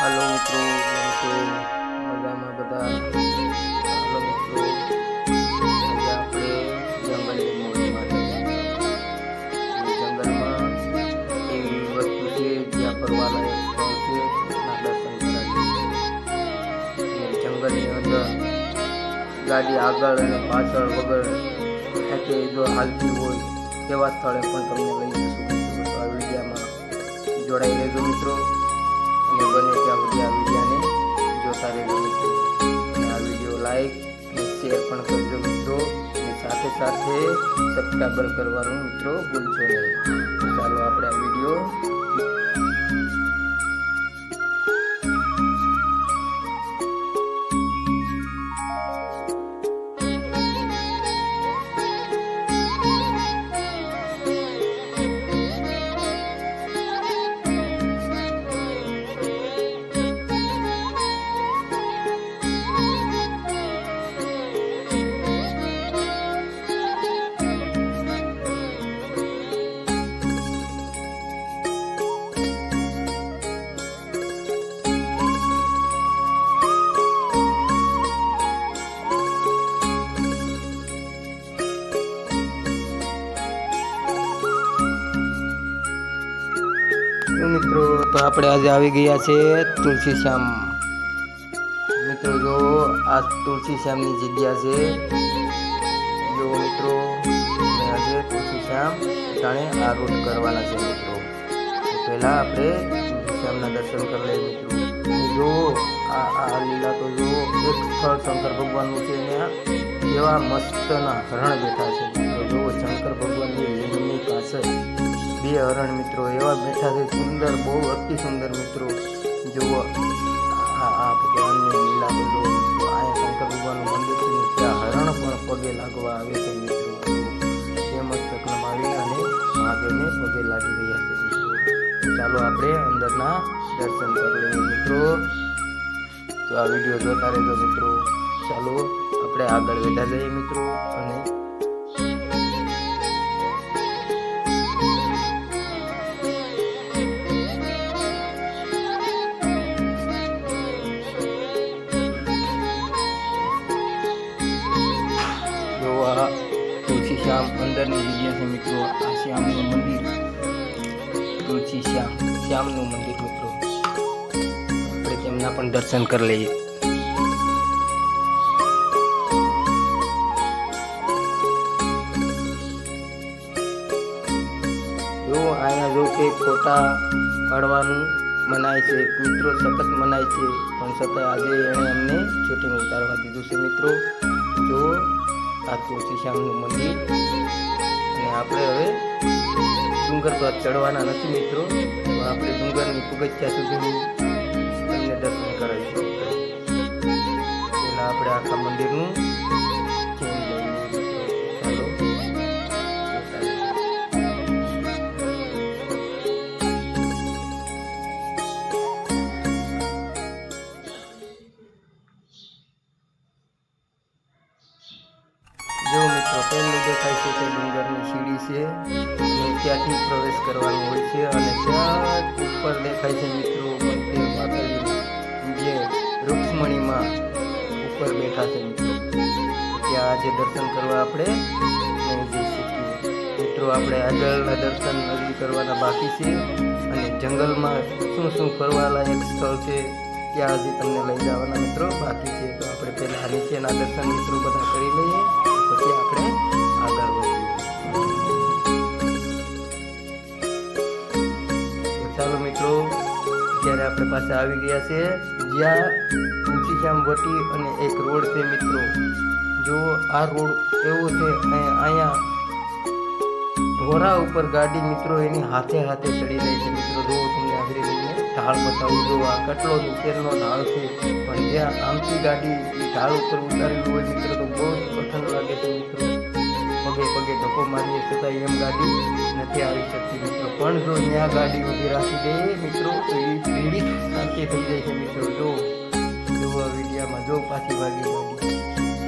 Hello मित्रों, मजाમાં બધા. Hello મિત્રો, આજે આપણે જંગલની મોજમાં જંગલમાં એવી વસ્તુ છે જ્યાં ફરવાલાયક સ્થળ છે, એના દર્શન કરાવીએ. જંગલની અંદર ગાડી આગળ અને પાછળ વગર કે જો હાલતી હોય તેવા સ્થળે પણ તમને લઈ જશું મિત્રો. તો આ વિડીયોમાં જોડાઈ રહેજો મિત્રો, અને બને ત્યાં સુધી આ વિડીયોને જોતા રહેજો મિત્રો. અને આ વિડીયો લાઈક અને શેર પણ કરજો મિત્રો, અને સાથે સાથે સબસ્ક્રાઈબર કરવાનું મિત્રો ભૂલશો નહીં. ચાલો આપણે આ વિડીયો મિત્રો. તો આપણે આજે આવી ગયા છે તુલસી શ્યામ મિત્રો. જો આ તુલસી શ્યામની જગ્યા છે. જો મિત્રો, આજે તુલસી શ્યામ જાણે આ રૂટ કરવાના છે મિત્રો. પહેલા આપણે તુલસી શ્યામના દર્શન કરી લઈએ મિત્રો. જો આ લીલા તો જો એક સ્થળ શંકર ભગવાનનું છે, ને કેવા મસ્તના હરણ બેઠા છે મિત્રો. જો શંકર ભગવાનની લિંગની પાછળ બે હરણ મિત્રો એવા બેઠા છે, સુંદર, બહુ અતિ સુંદર મિત્રો. જુઓ આ ભગવાનની લીલા તો અહીંયા શંકર ભગવાનનું મંદિર છે, ત્યાં હરણ પણ પગે લાગવા આવે છે મિત્રો. તે મસ્તકમાં આવી અને મહાદેવને પગે લાગી રહ્યા છે મિત્રો. ચાલો આપણે અંદરના દર્શન કરી લઈએ મિત્રો. તો આ વિડીયો જોતા રહેજો મિત્રો. ચાલો આપણે આગળ વધ્યા જઈએ મિત્રો. અને તુલસી શ્યામ અંદરની જગ્યા છે મિત્રો. આ શ્યામનું મંદિર, તુલસી શ્યામનું મંદિર મિત્રો. આપણે તેમના પણ દર્શન કરી લઈએ. જો અહીંયા જો કે ફોટા પાડવાનું મનાય છે મિત્રો, સખત મનાય છે, પણ છતાં આજે એણે અમને શૂટિંગ ઉતારવા દીધું છે મિત્રો. જો આ તુલસી શ્યામનું મંદિર. અને આપણે હવે ડુંગર તો ચડવાના નથી મિત્રો, તો આપણે ડુંગરની પગથિયા સુધી તમને દર્શન કરાવીશું મિત્રો. પહેલાં આપણે આખા મંદિરનું ચેન લઈએ મિત્રો. ચાલો જો મિત્રો, પહેલું દેખાય છે તે ડુંગરની સીડી છે, અને ત્યાંથી પ્રવેશ કરવાનો હોય છે. અને ત્યાં ઉપર દેખાય છે મિત્રો મંદિર માતાજીનું, જે રૂક્ષ્મણીમાં ઉપર બેઠા છે મિત્રો. ત્યાં આજે દર્શન કરવા આપણે નહીં જઈ શકીએ મિત્રો. આપણે આગળના દર્શન હજી કરવાના બાકી છે, અને જંગલમાં શું ફરવાલાયક સ્થળ છે ત્યાં હજી તમને લઈ જવાના મિત્રો બાકી છે. તો આપણે પહેલાં નીચેના દર્શન મિત્રો બધા કરી લઈએ, પછી આપણે આગળ વધીએ. તો ચાલો મિત્રો, અત્યારે આપણે પાસે આવી ગયા છે જ્યાં તુલસી શ્યામ વટી અને એક રોડ છે મિત્રો. જો આ રોડ એવો છે, અહીંયા ઢોરા ઉપર ગાડી મિત્રો એની હાથે ચડી રહી છે મિત્રો. જો તમને આગળ લઈને ઢાળ બતાવું. જો આ કટલો નીચેનો ઢાળ છે, પણ જ્યાં આમથી ગાડી ઢાળ ઉપર ઉતારેલું હોય મિત્રો તો બહુ જ કઠણ લાગે છે મિત્રો. પગે ધક્કો મારીએ છતાં એમ ગાડી નથી આવી શકતી મિત્રો. પણ જો ત્યાં ગાડી ઊભી રાખી દે મિત્રો તો એ ભીડી શાંતિ થઈ જાય છે મિત્રો. જો આ વિડીયામાં જો પાછી ભાગી ગાડી,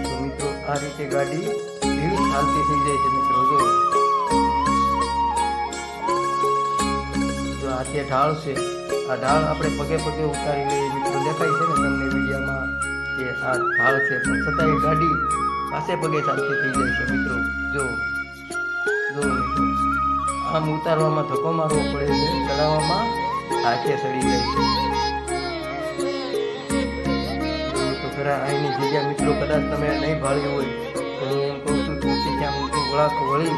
તો મિત્રો આ રીતે ગાડી ભીડી શાંતિ થઈ જાય છે મિત્રો. જો આ તે ઢાળ છે, આ ઢાળ આપણે પગે પગે ઉતારી લઈએ મિત્રો. દેખાય છે ને તમને વિડીયોમાં કે આ ઢાળ છે, પણ છતાંય ગાડી પાસે પગે ચાલતી થઈ જાય છે મિત્રો. જો મિત્રો, આમ ઉતારવામાં ધક્કો મારવો પડે છે, ચડાવવામાં હાથે સડી જાય છે. તો ખરા અહીંની જગ્યા મિત્રો કદાચ તમે નહીં ભાળી હોય તો હું એમ કહું છું તુલસી શ્યામની વળાંક વળી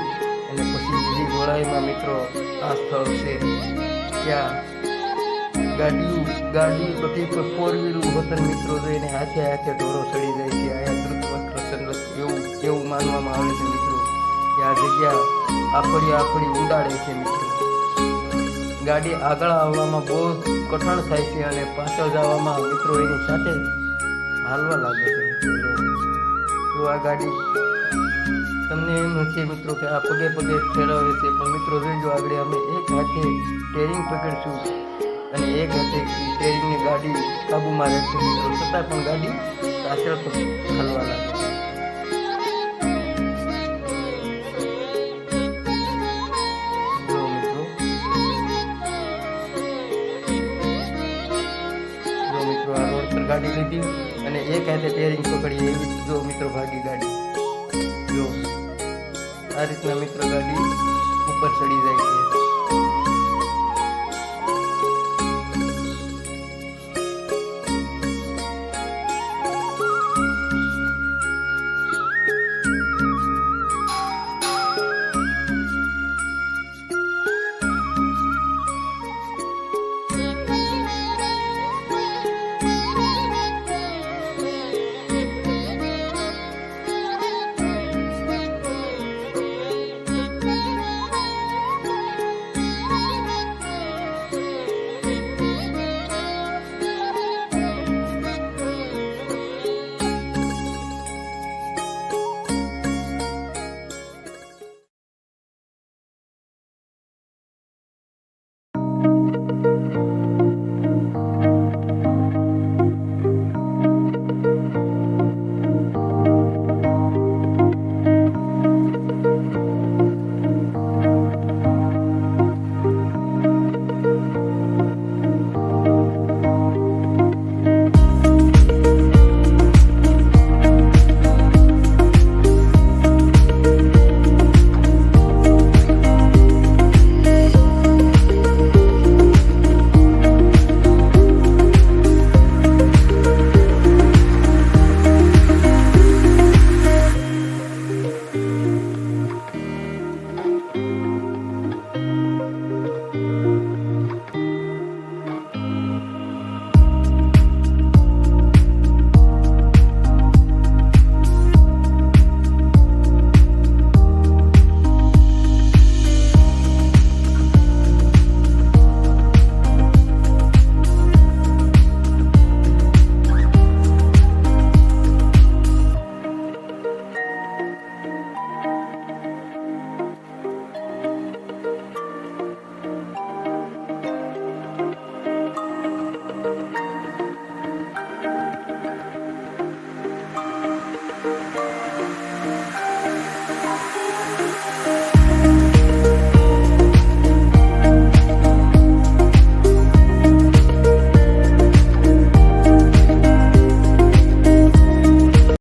અને પછી બીજી ગોળાઈમાં મિત્રો આ સ્થળ છે. ત્યાં ગાડી બધી 4 વ્હીલ વતન મિત્રો જોઈને હાથે હાથે ઢોરો ચડી જાય છે. અહીંયા ધૃત એવું માનવામાં આવે છે મિત્રો કે આ જગ્યા આફળી ઉડાડે છે મિત્રો. ગાડી આગળ આવવામાં બહુ કઠણ થાય છે અને પાછળ જવામાં મિત્રો એની સાથે હાલવા લાગે છે મિત્રો. જો આ ગાડી તમને એમ છે મિત્રો કે આ પગે પગે ફેરવે છે, પણ મિત્રો જોઈજો આગળ અમે એક હાથે સ્ટેરિંગ પકડશું અને એક હાથે સ્ટેરિંગની ગાડી કાબુમાં રાખશું મિત્રો. છતાં પણ ગાડી પાછળ હાલવા લાગે છે. ગાડી લીધી અને એક હાથે ટેરિંગ પકડી એવી જો મિત્રો ભાગી ગાડી. જો આ રીતના મિત્રો ગાડી ઉપર ચડી જાય છે.